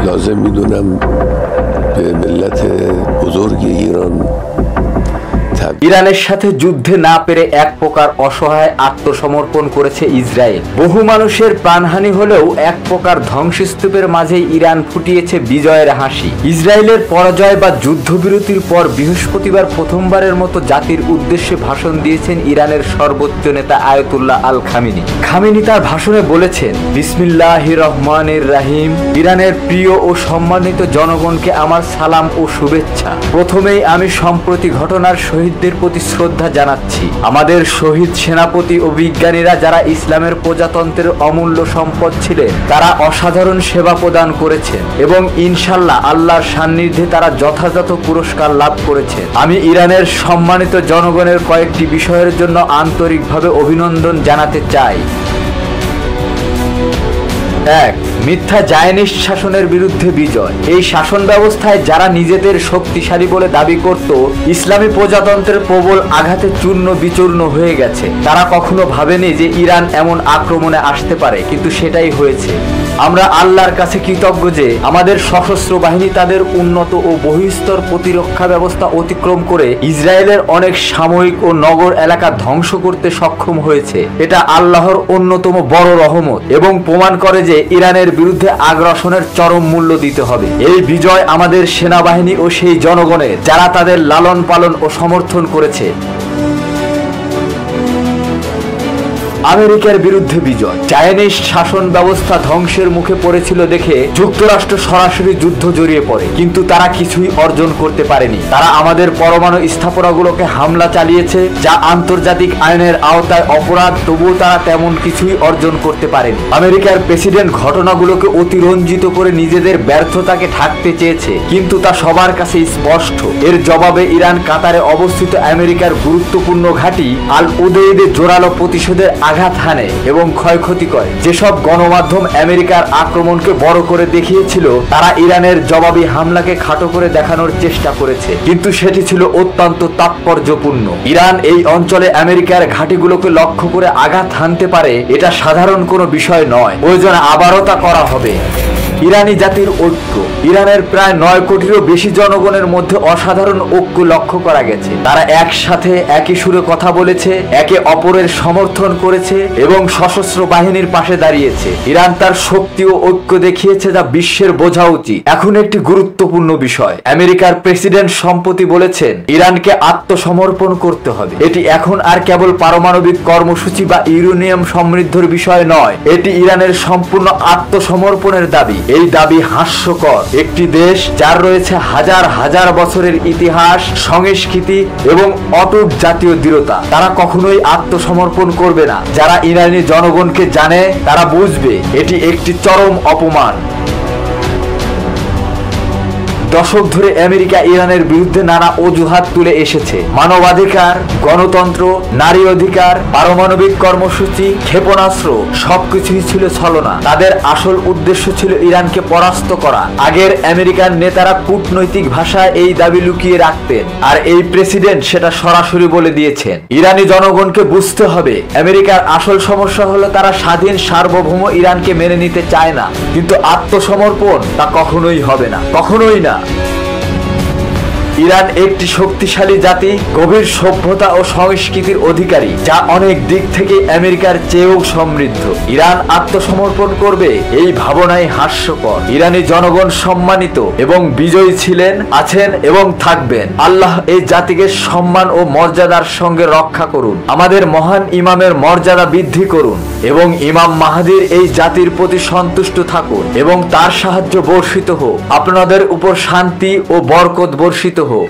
لازم میدونم به ملت بزرگ ایران ইরানের সাথে যুদ্ধে না পেরে এক প্রকার অসহায় আত্মসমর্পণ করেছে ইসরায়েল। বহু মানুষের প্রাণহানি হলেও এক প্রকার ধ্বংসস্তূপের মাঝেই ইরান ফুটিয়েছে বিজয়ের হাসি। ইসরায়েলের পরাজয় বা যুদ্ধবিরতির পর বৃহস্পতিবার প্রথমবারের মতো জাতির উদ্দেশ্যে ভাষণ দিয়েছেন ইরানের সর্বোচ্চ নেতা আয়াতুল্লাহ আল খামেনি। খামেনি তার ভাষণে বলেছেন, বিসমিল্লাহির রহমানির রাহিম। ইরানের প্রিয় ও সম্মানিত জনগণকে আমার সালাম ও শুভেচ্ছা। প্রথমেই আমি সম্প্রতি ঘটনার শহীদদের প্রতি শ্রদ্ধা জানাচ্ছি। আমাদের শহীদ সেনাপতি ও বিজ্ঞানীরা যারা ইসলামের প্রজাতন্ত্রের অমূল্য সম্পদ ছিলেন, তারা অসাধারণ সেবা প্রদান করেছেন এবং ইনশাল্লাহ আল্লাহর সান্নিধ্যে তারা যথাযথ পুরস্কার লাভ করেছেন। আমি ইরানের সম্মানিত জনগণের কয়েকটি বিষয়ের জন্য আন্তরিকভাবে অভিনন্দন জানাতে চাই। ১. মিথ্যা জায়নিস্ট শাসনের বিরুদ্ধে বিজয়। এই শাসন ব্যবস্থায় যারা নিজেদের শক্তিশালী বলে দাবি করত, ইসলামী প্রজাতন্ত্রের প্রবল আঘাতে চূর্ণ বিচূর্ণ হয়ে গেছে। তারা কখনো ভাবেনি যে ইরান এমন আক্রমণে আসতে পারে, কিন্তু সেটাই হয়েছে। আমরা আল্লাহর কাছে কৃতজ্ঞ যে আমাদের সশস্ত্র বাহিনী তাদের উন্নত ও বহিস্তর প্রতিরক্ষা ব্যবস্থা অতিক্রম করে ইসরায়েলের অনেক সামরিক ও নগর এলাকা ধ্বংস করতে সক্ষম হয়েছে। এটা আল্লাহর অন্যতম বড় রহমত এবং প্রমাণ করে যে ইরানের বিরুদ্ধে আগ্রাসনের চরম মূল্য দিতে হবে। এই বিজয় আমাদের সেনাবাহিনী ও সেই জনগণের যারা তাদের লালন পালন ও সমর্থন করেছে। আমেরিকার বিরুদ্ধে বিজয়। চাইনিজ শাসন ব্যবস্থা ধ্বংসের মুখে পড়েছিল দেখে যুক্তরাষ্ট্র সরাসরি যুদ্ধ জড়িয়ে পড়ে, কিন্তু তারা কিছুই অর্জন করতে পারেনি। তারা আমাদের পরমাণু স্থাপনাগুলোকে হামলা চালিয়েছে, যা আন্তর্জাতিক আইনের আওতায় অপরাধ, তবুও তারা তেমন কিছুই অর্জন করতে পারেনি। আমেরিকার প্রেসিডেন্ট ঘটনাগুলোকে অতিরঞ্জিত করে নিজেদের ব্যর্থতাকে ঢাকতে চেয়েছে, কিন্তু তা সবার কাছে স্পষ্ট। এর জবাবে ইরান কাতারে অবস্থিত আমেরিকার গুরুত্বপূর্ণ ঘাঁটি আল উদেইদে জোরালো প্রতিশোধের আঘাত হানে এবং ক্ষয়ক্ষতি করে। যেসব গণমাধ্যম আমেরিকার আক্রমণকে বড় করে দেখিয়েছিল, তারা ইরানের জবাবি হামলাকে খাটো করে দেখানোর চেষ্টা করেছে, কিন্তু সেটি ছিল অত্যন্ত তাৎপর্যপূর্ণ। ইরান এই অঞ্চলে আমেরিকার ঘাঁটিগুলোকে লক্ষ্য করে আঘাত হানতে পারে, এটা সাধারণ কোনো বিষয় নয়। প্রয়োজনে আবারও তা করা হবে। ইরানি জাতির ঐক্য। ইরানের প্রায় 9 কোটিরও বেশি জনগণের মধ্যে অসাধারণ ঐক্য লক্ষ্য করা গেছে। তারা একসাথে একই সুরে কথা বলেছে, একে অপরের সমর্থন করেছে এবং সশস্ত্র বাহিনীর পাশে দাঁড়িয়েছে। ইরান তার শক্তি ও ঐক্য দেখিয়েছে, যা বিশ্বের বোঝা উচিত। এখন একটি গুরুত্বপূর্ণ বিষয়। আমেরিকার প্রেসিডেন্ট সম্প্রতি বলেছেন ইরানকে আত্মসমর্পণ করতে হবে। এটি এখন আর কেবল পারমাণবিক কর্মসূচি বা ইউরেনিয়াম সমৃদ্ধর বিষয় নয়, এটি ইরানের সম্পূর্ণ আত্মসমর্পণের দাবি। এই দাবি হাস্যকর। একটি দেশ যার রয়েছে হাজার হাজার বছরের ইতিহাস, সংস্কৃতি এবং অটুট জাতীয় দৃঢ়তা, তারা কখনোই আত্মসমর্পণ করবে না। যারা ইরানি জনগণকে জানে তারা বুঝবে এটি একটি চরম অপমান। দশক ধরে আমেরিকা ইরানের বিরুদ্ধে নানা অজুহাত তুলে এসেছে। মানবাধিকার, গণতন্ত্র, নারী অধিকার, পারমাণবিক কর্মসূচি, ক্ষেপণাস্ত্র সবকিছুই ছিল ছলনা। তাদের আসল উদ্দেশ্য ছিল ইরানকে পরাস্ত করা। আগের আমেরিকান নেতারা কূটনৈতিক ভাষায় এই দাবি লুকিয়ে রাখতেন, আর এই প্রেসিডেন্ট সেটা সরাসরি বলে দিয়েছেন। ইরানি জনগণকে বুঝতে হবে আমেরিকার আসল সমস্যা হলো তারা স্বাধীন সার্বভৌম ইরানকে মেনে নিতে চায় না, কিন্তু আত্মসমর্পণ তা কখনোই হবে না, কখনোই না। ইরান একটি শক্তিশালী জাতি, গভীর সভ্যতা ও সংস্কৃতির অধিকারী, যা অনেক দিক থেকে আমেরিকার চেয়েও সমৃদ্ধ। ইরান আত্মসমর্পণ করবে এই ভাবনাই হাস্যকর। ইরানি জনগণ সম্মানিত এবং বিজয়ী ছিলেন, আছেন এবং থাকবেন। আল্লাহ এই জাতিকে সম্মান ও মর্যাদার সঙ্গে রক্ষা করুন। আমাদের মহান ইমামের মর্যাদা বৃদ্ধি করুন এবং ইমাম মাহদীর এই জাতির প্রতি সন্তুষ্ট থাকুন এবং তার সাহায্য বর্ষিত হোক। আপনাদের উপর শান্তি ও বরকত বর্ষিত হোক।